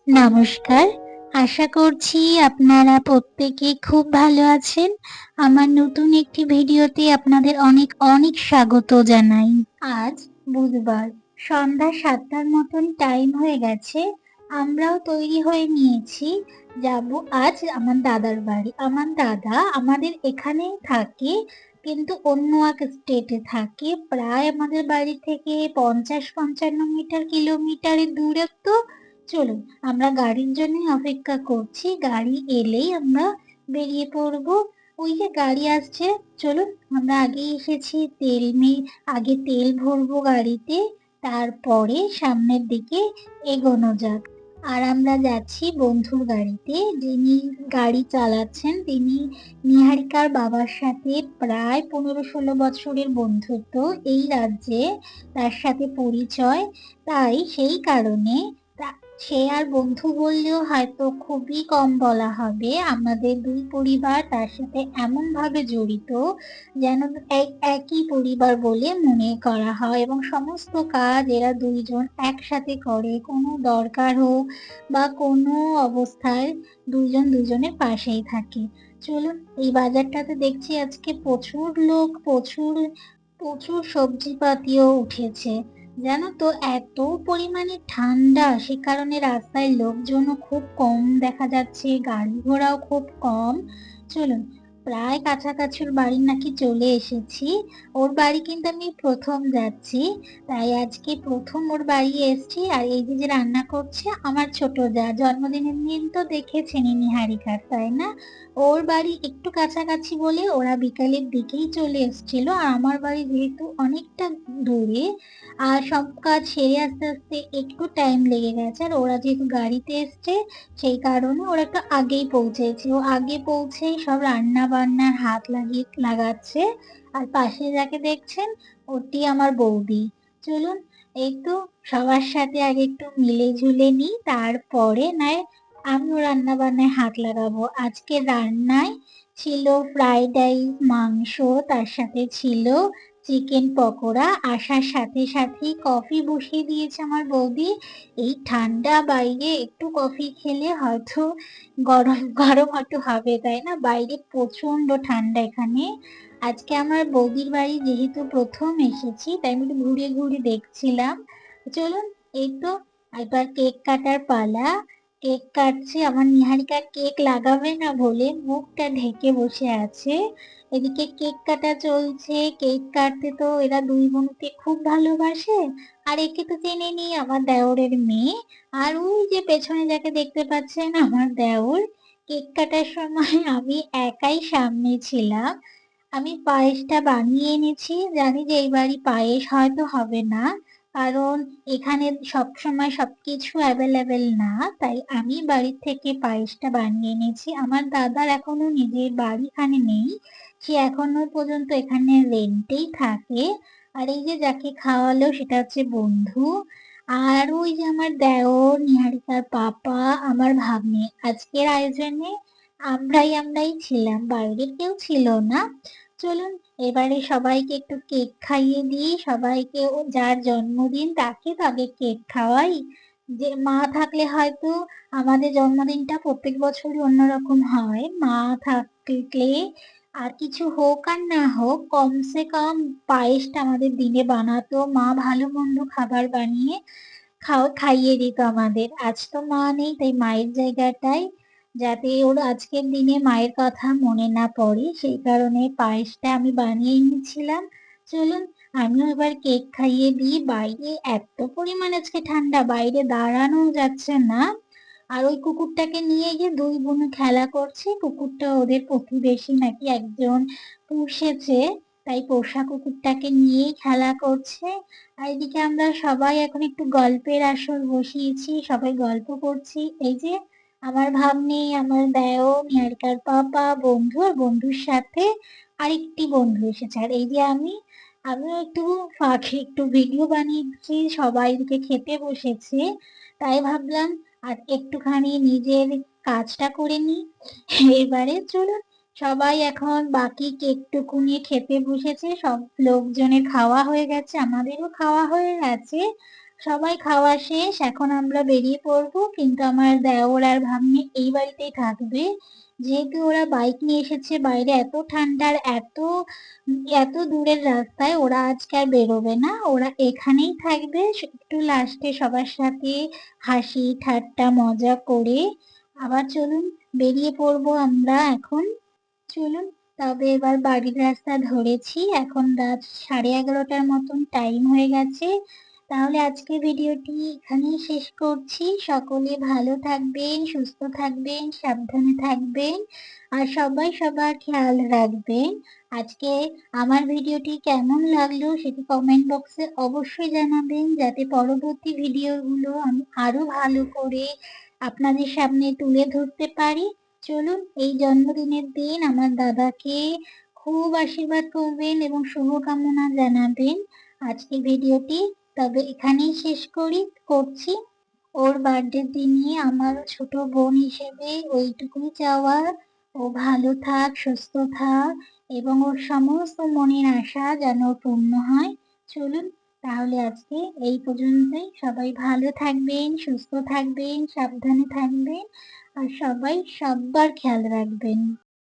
নমস্কার। আশা করছি আপনারা প্রত্যেকে খুব ভালো আছেন। আমার নতুন একটি ভিডিওতে আপনাদের অনেক অনেক স্বাগত জানাই। আজ বুধবার, সন্ধ্যা ৭টার মতন টাইম হয়ে গেছে। আমরাও তৈরি হয়ে নিয়েছি, যাব আজ আমার দাদার বাড়ি। আমার দাদা আমাদের এখানেই থাকে, কিন্তু অন্য এক স্টেটে থাকে। প্রায় আমাদের বাড়ি থেকে ৫০-৫৫ কিলোমিটারের দূরত্ব। চলুন, আমরা গাড়ির জন্য অপেক্ষা করছি। গাড়ি এলেই আমরা বেরিয়ে পড়বো। ওই যে গাড়ি আসছে, চলুন আমরা আগেই এসেছি। আগে তেল ভরবো গাড়িতে, তারপরে সামনের দিকে এগোনো যাক। আর আমরা যাচ্ছি বন্ধুর গাড়িতে। যিনি গাড়ি চালাচ্ছেন তিনি নিহারিকার বাবার সাথে প্রায় ১৫-১৬ বছরের বন্ধুত্ব। এই রাজ্যে তার সাথে পরিচয়, তাই সেই কারণে সে আর বন্ধু বললেও হয়তো খুবই কম বলা হবে। আমাদের দুই পরিবার তার সাথে এমন ভাবে জড়িত যেন একই পরিবার বলে মনে করা হয়, এবং সমস্ত কাজ এরা দুইজন একসাথে করে। কোনো দরকার হোক বা কোনো অবস্থায় দুইজন দুজনের পাশেই থাকে। চলুন, এই বাজারটাতে দেখছি আজকে প্রচুর লোক, প্রচুর প্রচুর সবজিপাতিও উঠেছে। জানো তো, এত পরিমাণে ঠান্ডা, সে কারণে রাস্তায় লোকজনও খুব কম দেখা যাচ্ছে, গাড়ি ঘোড়াও খুব কম। চলুন, প্রায় কাছাকাছি ওর বাড়ি নাকি চলে এসেছি। ওর বাড়ি কিন্তু আমি প্রথম যাচ্ছি, তাই আজকে প্রথম ওর বাড়ি এসেছি। আর এই যে যে রান্না করছে আমার ছোট যা, জন্মদিনের দিন তো দেখেছেনই নিহারিকার, তাই না? ওর বাড়ি একটু কাছাকাছি বলে ওরা বিকালের দিকেই চলে এসেছিল। আর আমার বাড়ি যেহেতু অনেকটা দূরে, আর সব কাজ সেরে আস্তে আস্তে একটু টাইম লেগে গেছে। আর ওরা যেহেতু গাড়িতে এসছে, সেই কারণে ওরা একটু আগেই পৌঁছেছে। ও আগে পৌঁছেই সব রান্না বান্নার হাত লাগাচ্ছে। আর পাশে যাকে দেখছেন, ওটি আমার বৌদি। চলুন, এই তো সবার সাথে আগে একটু মিলে ঝুলে নিই, তারপরে নয় আমিও রান্না বান্নায় হাত লাগাবো। আজকে রান্নায় ছিল ফ্রাইড রাইস, মাংস, তার সাথে ছিল চিকেন পকোড়া। আসার সাথে সাথেই কফি বসিয়ে দিয়েছে আমার বৌদি। এই ঠান্ডা বাইরে একটু কফি খেলে হয়তো গরম গরম একটু হবে, তাই না? বাইরে প্রচন্ড ঠান্ডা এখানে। আজকে আমার বৌদির বাড়ি যেহেতু প্রথম এসেছি, তাই আমি একটু ঘুরে ঘুরে দেখছিলাম। চলুন, এই তো এবার কেক কাটার পালা। কেক কাটছে আমার নিহারিকা, কেক লাগাবে না বলে মুখটা ঢেকে বসে আছে। এদিকে কেক কাটা চলছে। কেক কাটতে তো এরা দুই বোনকে খুব ভালোবাসে। আর একে তো চেনেনি, আমার দেওরের মেয়ে। আর ওই যে পেছনে যাকে দেখতে পাচ্ছেন, আমার দেওর। কেক কাটার সময় আমি একাই সামনে ছিলাম। আমি পায়েসটা বানিয়ে এনেছি। জানি যে এইবারই পায়েস হয়তো হবে না, কারণ এখানে সবসময় সবকিছু অ্যাভেলেবেল না। তাই আমি বাড়ির থেকে পায়েসটা বানিয়ে এনেছি। আমার দাদার এখনো নিজের বাড়ি এখানে নেই, সে এখনো পর্যন্ত এখানে রেন্টেই থাকে। আর এই যে যাকে খাওয়ালো সেটা হচ্ছে বন্ধু। আর ওই যে আমার দেওর, নিহারিকার পাপা, আমার ভাগ্নে। আজকের আয়োজনে আমরাই ছিলাম, বাইরের কেউ ছিল না। চলুন, এবারে সবাইকে একটু কেক খাইয়ে দিই। সবাইকে, যার জন্মদিন তাকে তো আগে কেক খাওয়াই। যে মা থাকলে হয়তো আমাদের জন্মদিনটা প্রত্যেক বছরই অন্যরকম হয়। মা থাকলে আর কিছু হোক আর না হোক, কমসে কম পায়েসটা আমাদের দিনে বানাতো। মা ভালো মন্দ খাবার বানিয়ে খাইয়ে দিত আমাদের। আজ তো মা নেই, তাই মায়ের জায়গাটায়, যাতে ওর আজকের দিনে মায়ের কথা মনে না পড়ে, সেই কারণে পায়েসটা আমি বানিয়ে এনেছিলাম। চলুন, আমিও এবার কেক খাইয়ে দিই। বাইরে এত পরিমাণ আজকে ঠান্ডা, বাইরে দাঁড়ানো যাচ্ছে না। আর ওই কুকুরটাকে নিয়ে গিয়ে দুই বোন খেলা করছে। কুকুরটা ওদের প্রতিবেশী নাকি একজন পুষেছে, তাই পোষা কুকুরটাকে নিয়েই খেলা করছে। আর এদিকে আমরা সবাই এখন একটু গল্পের আসর বসিয়েছি, সবাই গল্প করছি। এই যে আমার ভাগ্নে, আমার দেওর, নিহারিকার পাপা, বন্ধু, আর বন্ধুর সাথে আরেকটি বন্ধু এসেছে। আর এই যে আমিও একটু ফাঁকে একটু ভিডিও বানিয়েছি। সবাই এদিকে খেতে বসেছে, তাই ভাবলাম আর একটুখানি নিজের কাজটা করে নিই। এবারে চলুন, সবাই এখন বাকি কেকটুকু নিয়ে খেতে বসেছে। সব লোকজনের খাওয়া হয়ে গেছে, আমাদেরও খাওয়া হয়ে গেছে। সবাই খাওয়া শেষ, এখন আমরা বেরিয়ে পড়বো। কিন্তু আমার দেওর আর ভাগ্নে এই বাড়িতেই থাকবে। যেহেতু ওরা বাইক নিয়ে এসেছে, বাইরে এত ঠান্ডা আর এত দূরের রাস্তায় ওরা আজকে আর বেরোবে না, ওরা এখানেই থাকবে। একটু লাস্টে সবার সাথে হাসি ঠাট্টা মজা করে আবার চলুন বেরিয়ে পড়বো আমরা এখন। চলুন তবে এবার বাড়ির রাস্তা ধরেছি, এখন রাত 11:30টার মতন টাইম হয়ে গেছে। তাহলে আজকে ভিডিওটি এখানেই শেষ করছি। সকলে ভালো থাকবেন, সুস্থ থাকবেন, সাবধানে থাকবেন আর সবাই সবার খেয়াল রাখবেন। আজকে আমার ভিডিওটি কেমন লাগলো সেটি কমেন্ট বক্সে অবশ্যই জানাবেন, যাতে পরবর্তী ভিডিওগুলো আমি আরো ভালো করে আপনাদের সামনে তুলে ধরতে পারি। চলুন এই জন্মদিনের দিন আমার দাদাকে খুব আশীর্বাদ করবেন এবং শুভকামনা জানাবেন। আজকে ভিডিওটি তবে এখানেই শেষ করছি। ওর বার্থডের দিনে আমার ছোট বোন হিসেবে ওইটুকুই চাওয়ার, ও ভালো থাক, সুস্থ থাক এবং ওর সমস্ত মনের আশা যেন পূর্ণ হয়। চলুন তাহলে আজকে এই পর্যন্তই। সবাই ভালো থাকবেন, সুস্থ থাকবেন, সাবধানে থাকবেন আর সবাই সব্বার খেয়াল রাখবেন।